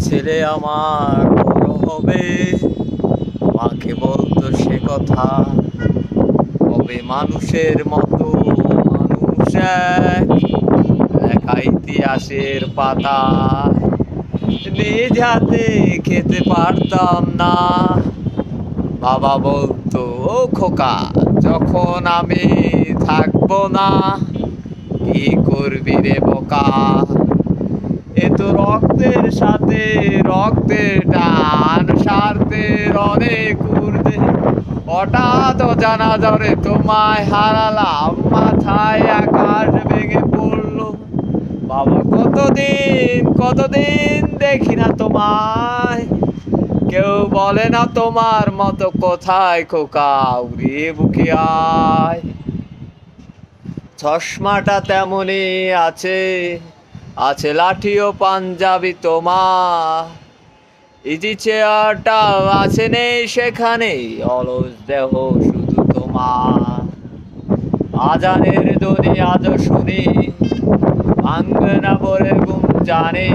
ছেলে আমার বড় হবে, মাকে বলতো সে কথা, হবে মানুষের মতো মানুষ এক, লেখা ইতিহাসের পাতা। নিজ হাতে খেতে পারতাম না, বাবা বলতো ও খোকা যখন আমি থাকবো না, কি করবি রে বোকা। এ তো রক্তের সাথে রক্তের টান, স্বার্থের অনেক ঊর্ধ্বে, হঠাৎ অজানা জ্বরে তোমায় হারালাম, মাথায় আকাশ ভেঙে পড়লো। বাবা কতদিন দেখি না তোমায়, কেউ বলে না তোমার মতো কোথায় খোকা, উড়িয়ে বুকে আয়। চশমাটা তেমনই আছে, আছে লাঠি ও পাঞ্জাবি তোমার, ইজি চেয়ারটাও আছে নেই সেখানে, অলস দেহ শুধু তোমার। আজানের ধ্বনি আজও শুনি, ভাঙবে না বলে ঘুম জানি,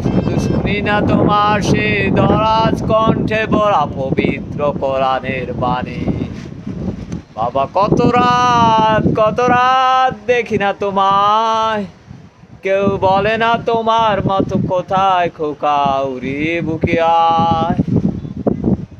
শুধু শুনি না তোমার সে দরাজ কণ্ঠে বলা পবিত্র কোরআনের বাণী। বাবা কত রাত দেখি না তোমায়, কেউ বলে না তোমার মতো কোথায় খোকা, উড়িয়ে বুকে আয়।